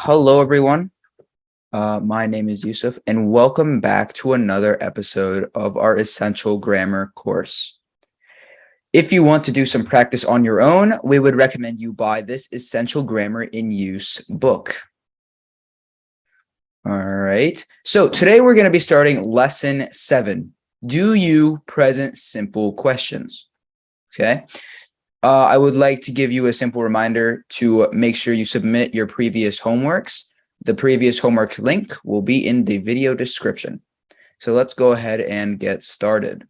Hello, everyone. My name is Yusuf, and welcome back to another episode of our Essential Grammar course. If you want to do some practice on your own, we would recommend you buy this Essential Grammar in Use book. All right. So today we're going to be starting lesson 7. Do you present simple questions? Okay. I would like to give you a simple reminder to make sure you submit your previous homeworks. The previous homework link will be in the video description. So let's go ahead and get started.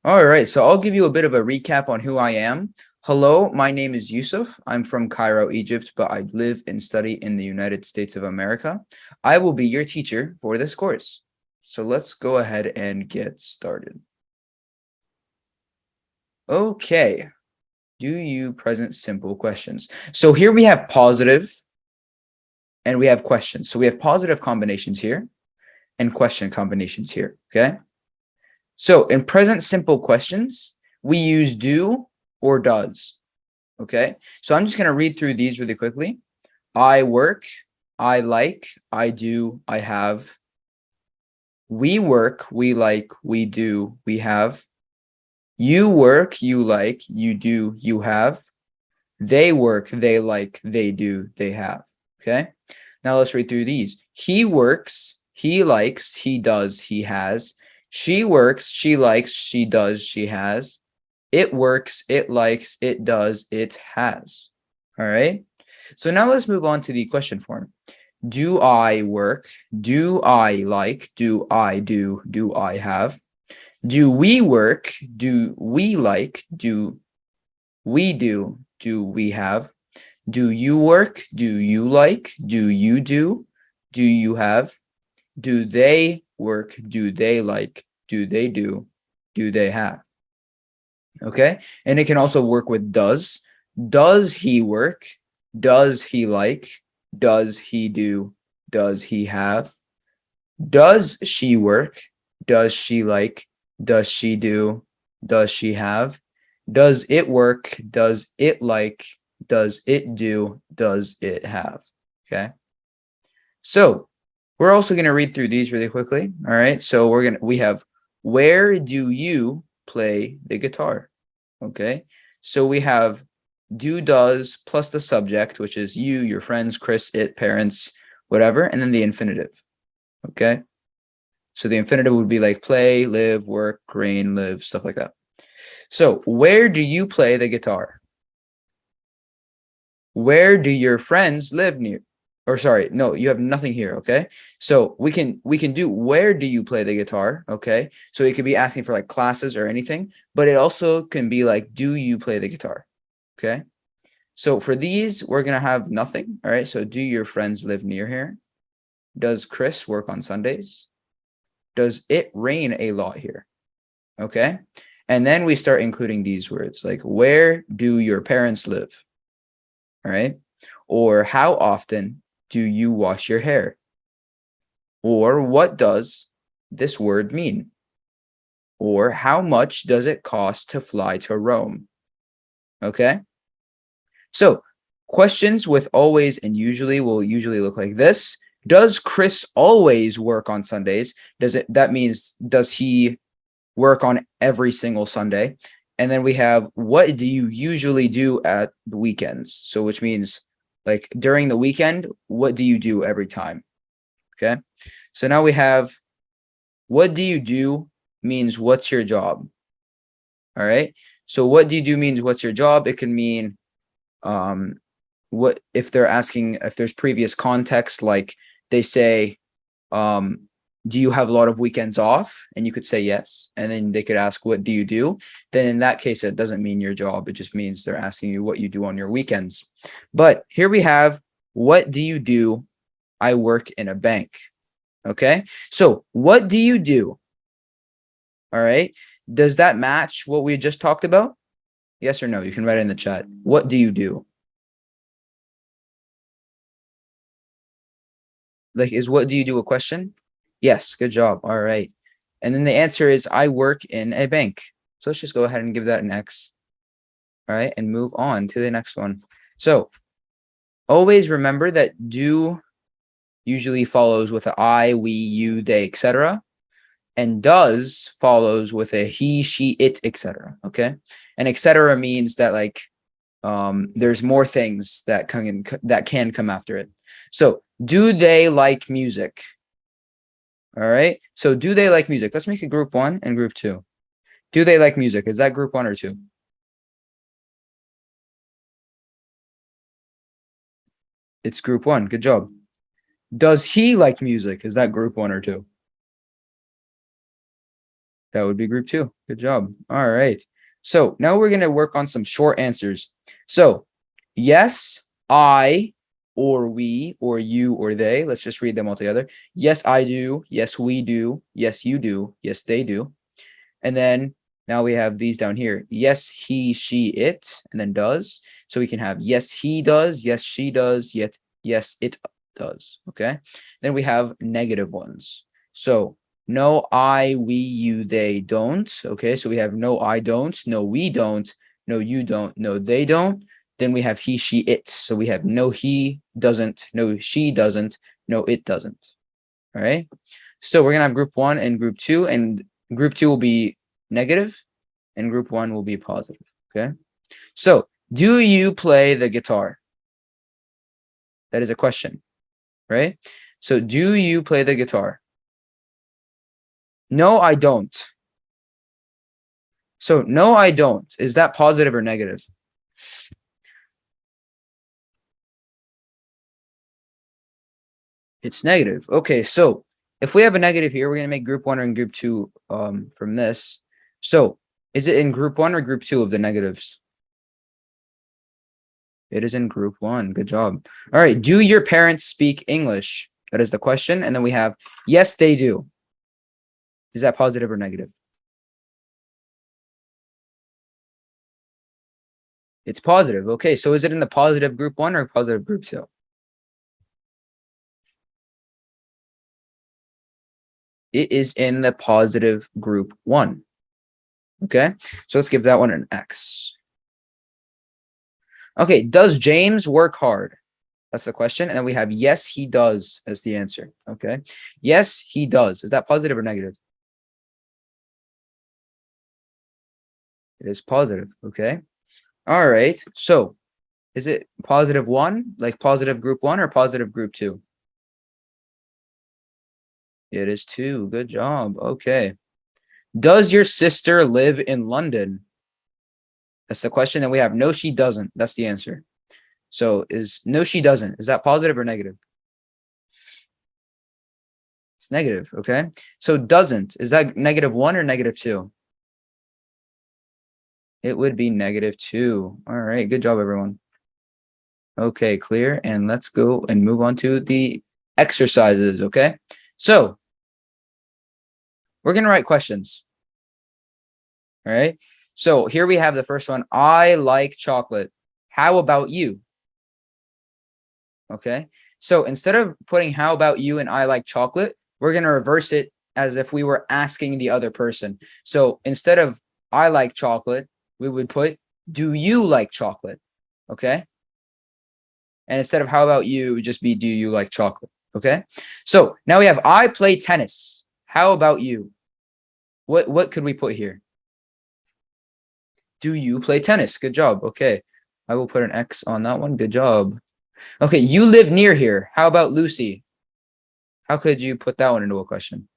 All right, so I'll give you a bit of a recap on who I am. Hello, my name is Yusuf. I'm from Cairo, Egypt, but I live and study in the United States of America. I will be your teacher for this course. So let's go ahead and get started. Okay. Do you present simple questions? So here we have positive and we have questions. So we have positive combinations here and question combinations here, okay? So in present simple questions, we use do or does, okay? So I'm just going to read through these really quickly. I work, I like, I do, I have. We work, we like, we do, we have. You work, you like, you do, you have. They work, they like, they do, they have. Okay. Now let's read through these. He works, he likes, he does, he has. She works, she likes, she does, she has. It works, it likes, it does, it has. All right. So now let's move on to the question form. Do I work? Do I like? Do I do? Do I have? Do we work? Do we like? Do we do? Do we have? Do you work? Do you like? Do you do? Do you have? Do they work? Do they like? Do they do? Do they have? Okay. And it can also work with does. Does he work? Does he like? Does he do? Does he have? Does she work? Does she like? Does she do? Does she have? Does it work? Does it like? Does it do? Does it have? Okay. So we're also going to read through these really quickly. All right. So we have, where do you play the guitar? Okay. So we have do, does plus the subject, which is you, your friends, Chris, it, parents, whatever, and then the infinitive. Okay. So the infinitive would be like play, live, work, rain, live, stuff like that. So where do you play the guitar? Where do your friends live near? Or sorry, no, you have nothing here, okay? So we can do where do you play the guitar, okay? So it could be asking for like classes or anything, but it also can be like, do you play the guitar? Okay? So for these, we're going to have nothing, all right? So do your friends live near here? Does Chris work on Sundays? Does it rain a lot here? Okay? And then we start including these words like, where do your parents live? All right. Or how often do you wash your hair? Or what does this word mean? Or how much does it cost to fly to Rome? Okay. So questions with always and usually will usually look like this. Does Chris always work on Sundays? That means does he work on every single Sunday? And then we have, what do you usually do at the weekends? So which means like during the weekend, what do you do every time? Okay. So now we have, what do you do means what's your job? All right. So what do you do means what's your job? It can mean what if they're asking if there's previous context, like they say, do you have a lot of weekends off? And you could say yes. And then they could ask, what do you do? Then in that case, it doesn't mean your job. It just means they're asking you what you do on your weekends. But here we have, what do you do? I work in a bank. Okay. So what do you do? All right. Does that match what we just talked about? Yes or no? You can write it in the chat. What do you do? Like, is what do you do a question? Yes, good job. All right. And then the answer is I work in a bank. So let's just go ahead and give that an X. All right. And move on to the next one. So Always remember that do usually follows with a I, we, you, they, etc. And does follows with a he, she, it, etc. Okay. And etc. means that like there's more things that can come after it. So do they like music? All right. So do they like music? Let's make a group 1 and group 2. Do they like music? Is that group 1 or 2? It's group 1. Good job. Does he like music? Is that group 1 or 2? That would be group 2. Good job. All right. So now we're going to work on some short answers. So yes, I, or we, or you, or they. Let's just read them all together. Yes, I do. Yes, we do. Yes, you do. Yes, they do. And then now we have these down here. Yes, he, she, it, and then does. So we can have yes, he does. Yes, she does. Yet, yes, it does. Okay. Then we have negative ones. So no, I, we, you, they don't. Okay. So we have no, I don't. No, we don't. No, you don't. No, they don't. Then we have he, she, it. So we have no, he doesn't. No, she doesn't. No, it doesn't. All right. So we're going to have group 1 and group 2, and group 2 will be negative and group 1 will be positive. Okay. So do you play the guitar? That is a question, right? So do you play the guitar? No, I don't. So no, I don't. Is that positive or negative? It's negative. Okay. So if we have a negative here, we're going to make group 1 and group 2 from this. So is it in group 1 or group 2 of the negatives? It is in group 1. Good job. All right. Do your parents speak English? That is the question. And then we have, yes, they do. Is that positive or negative? It's positive. Okay. So is it in the positive group 1 or positive group 2? It is in the positive group 1. Okay. So let's give that one an X. Okay. Does James work hard? That's the question. And then we have, yes, he does as the answer. Okay. Yes, he does. Is that positive or negative? It is positive. Okay. All right. So is it positive 1, like positive group 1 or positive group 2? It is 2. Good job. Okay. Does your sister live in London? That's the question. And we have no, she doesn't. That's the answer. So is no, she doesn't. Is that positive or negative? It's negative. Okay. So doesn't. Is that negative 1 or negative 2? It would be negative 2. All right. Good job, everyone. Okay. Clear. And let's go and move on to the exercises. Okay. So we're going to write questions. All right. So here we have the first one. I like chocolate. How about you? Okay. So instead of putting how about you and I like chocolate, we're going to reverse it as if we were asking the other person. So instead of I like chocolate, we would put do you like chocolate? Okay. And instead of how about you, it would just be do you like chocolate? Okay. So now we have I play tennis. How about you? What could we put here? Do you play tennis? Good job. Okay. I will put an X on that one. Good job. Okay, you live near here. How about Lucy? How could you put that one into a question?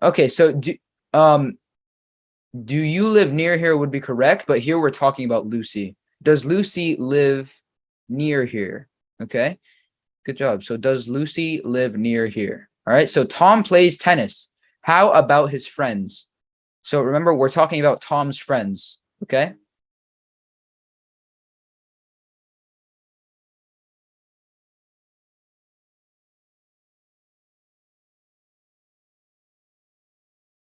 Okay, so do you live near here would be correct, but here we're talking about Lucy. Does Lucy live near here? Okay, good job. So does Lucy live near here? All right, so Tom plays tennis. How about his friends? So remember, we're talking about Tom's friends. Okay.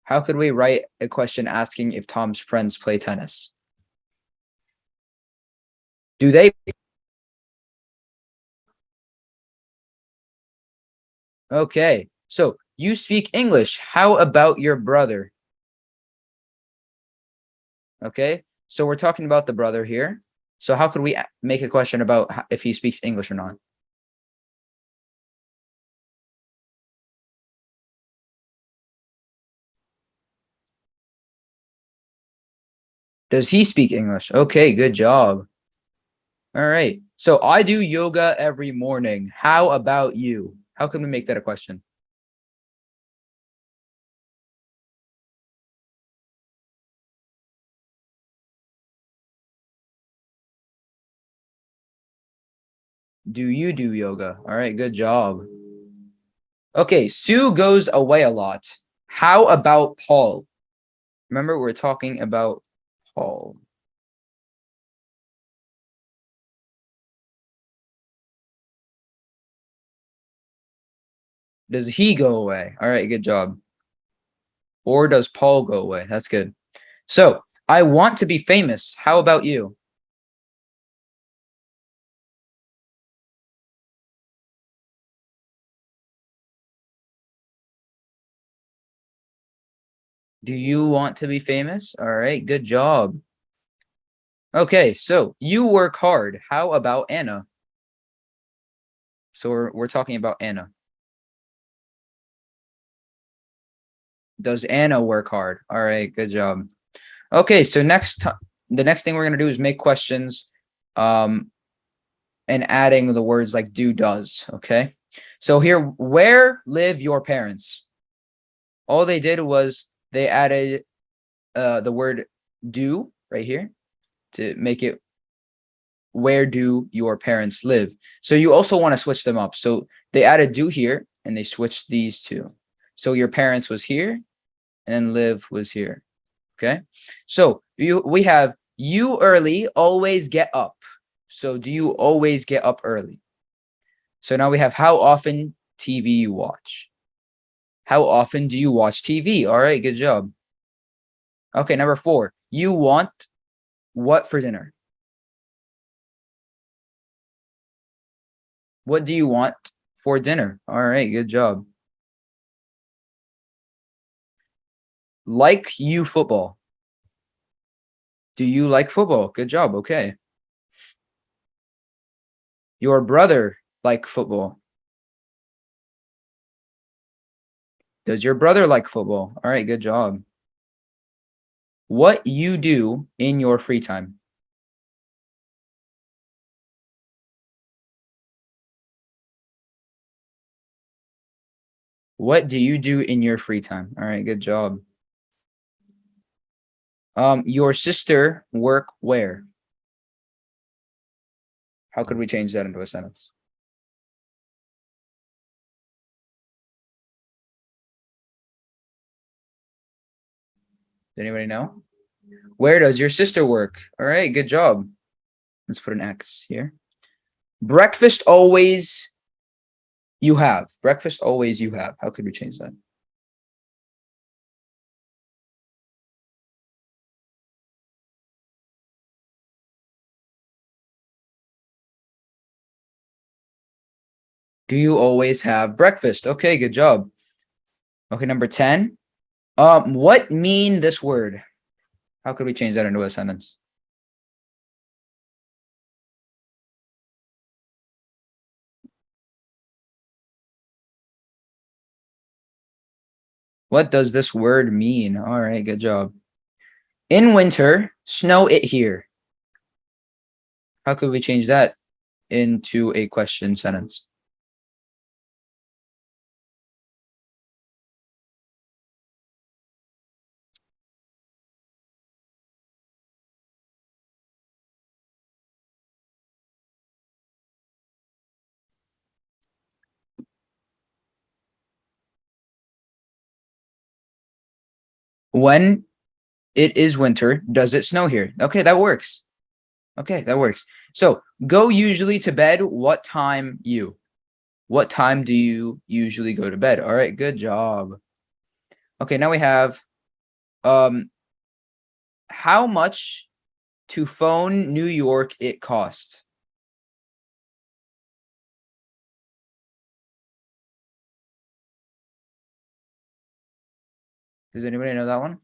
How could we write a question asking if Tom's friends play tennis? Do they? Okay. So You speak English. How about your brother? Okay, so we're talking about the brother here. So how could we make a question about if he speaks English or not? Does he speak English? Okay, good job. All right. So I do yoga every morning. How about you? How can we make that a question? Do you do yoga? All right, good job. Okay, Sue goes away a lot. How about Paul? Remember, we're talking about Paul. Does he go away? All right, good job. Or does Paul go away? That's good. So I want to be famous. How about you? Do you want to be famous? All right, good job. Okay, so you work hard. How about Anna? So we're talking about Anna. Does Anna work hard? All right, good job. Okay, so the next thing we're gonna do is make questions, and adding the words like do, does. Okay, so here, where live your parents? All they did was they added the word do right here to make it where do your parents live. So you also want to switch them up. So they added do here and they switched these two. So your parents was here and live was here. Okay. So we have you early always get up. So do you always get up early? So now we have how often TV you watch. How often do you watch TV? All right, good job. Okay, number 4. You want what for dinner? What do you want for dinner? All right, good job. Like you football. Do you like football? Good job. Okay. Your brother like football. Does your brother like football? All right, good job. What you do in your free time? What do you do in your free time? All right, good job. Your sister work where? How could we change that into a sentence? Does anybody know? Where does your sister work? All right, good job. Let's put an X here. Breakfast always you have. Breakfast always you have. How could we change that? Do you always have breakfast? Okay, good job. Okay, number 10. What mean this word? How could we change that into a sentence? What does this word mean? All right, good job. In winter, snow it here. How could we change that into a question sentence? When it is winter, does it snow here? Okay, that works. Okay, that works. So go usually to bed. What time you? What time do you usually go to bed? All right, good job. Okay, now we have um how much to phone New York it cost. Does anybody know that one?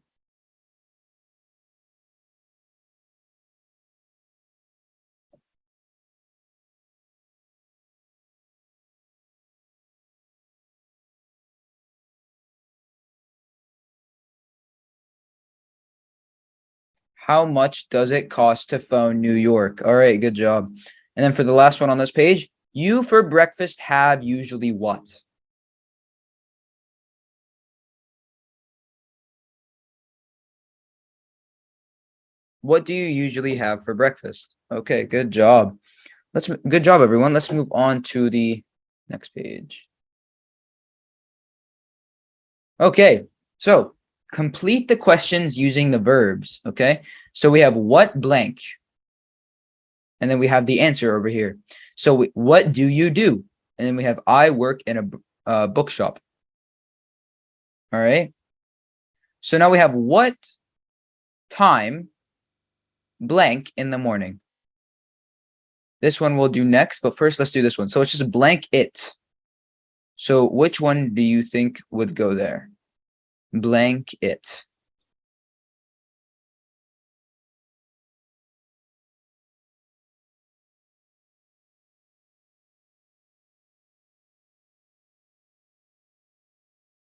How much does it cost to phone New York? All right, good job. And then for the last one on this page, you for breakfast have usually what? What do you usually have for breakfast? Okay, good job. Good job, everyone. Let's move on to the next page. Okay, so complete the questions using the verbs. Okay, so we have what blank, and then we have the answer over here. So what do you do? And then we have I work in a bookshop. All right. So now we have what time blank in the morning. This one we'll do next, but first let's do this one. So it's just blank it. So which one do you think would go there? Blank it.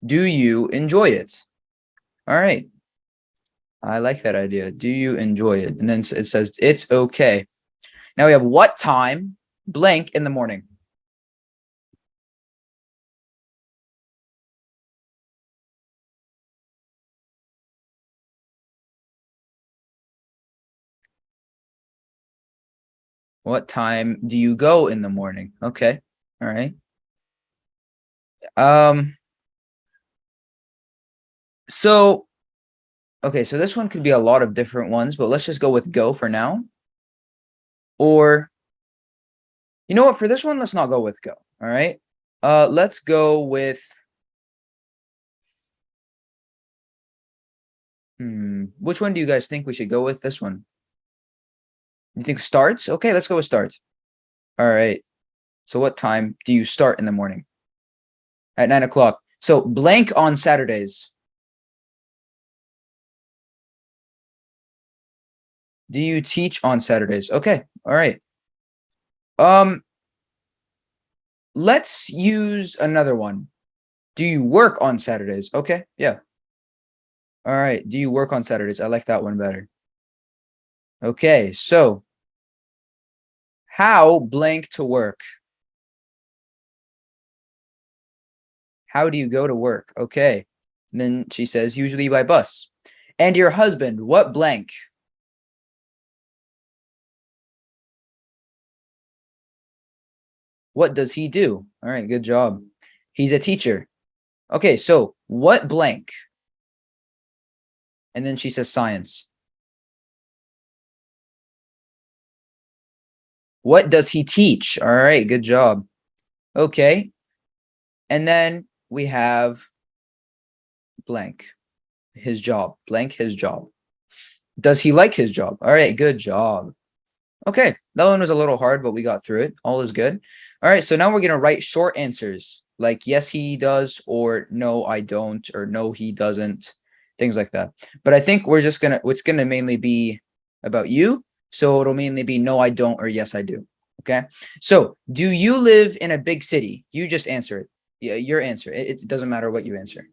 Do you enjoy it? All right. I like that idea. Do you enjoy it? And then it says it's okay. Now we have what time blank in the morning. What time do you go in the morning? Okay. All right. So okay, so this one could be a lot of different ones, but let's just go with go for now. Or you know what? For this one, let's not go with go. All right. Let's go with which one do you guys think we should go with? This one. You think starts? Okay, let's go with starts. All right. So what time do you start in the morning? At 9 o'clock. So blank on Saturdays. Do you teach on Saturdays? Okay. All right. Let's use another one. Do you work on Saturdays? Okay. Yeah. All right. Do you work on Saturdays? I like that one better. Okay. So how blank to work? How do you go to work? Okay. And then she says, usually by bus. And your husband, what blank? What does he do? All right, good job. He's a teacher. Okay, so what blank? And then she says science. What does he teach? All right, good job. Okay. And then we have blank. His job. Blank his job. Does he like his job? All right, good job. Okay, that one was a little hard, but we got through it. All is good. All right, so now we're going to write short answers like yes, he does, or no, I don't, or no, he doesn't, things like that. But I think we're just going to, it's going to mainly be about you. So it'll mainly be no, I don't, or yes, I do. Okay. So do you live in a big city? You just answer it. Yeah, your answer. It doesn't matter what you answer.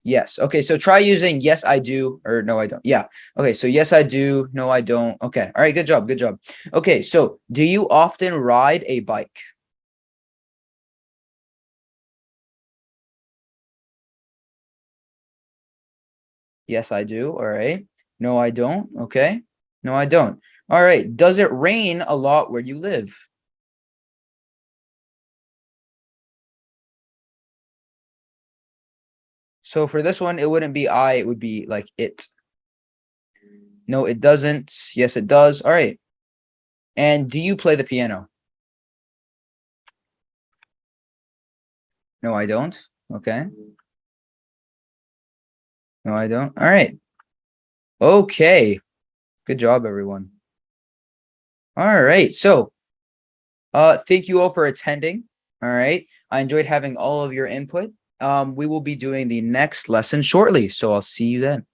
Yes. Okay. So try using yes, I do, or no, I don't. Yeah. Okay. So yes, I do. No, I don't. Okay. All right. Good job. Good job. Okay. So do you often ride a bike? Yes, I do. All right. No, I don't. Okay. No, I don't. All right. Does it rain a lot where you live? So for this one, it wouldn't be I, it would be like it. No, it doesn't. Yes, it does. All right. And do you play the piano? No, I don't. Okay. No, I don't. All right. Okay. Good job, everyone. All right. So, thank you all for attending. All right. I enjoyed having all of your input. we will be doing the next lesson shortly. So I'll see you then.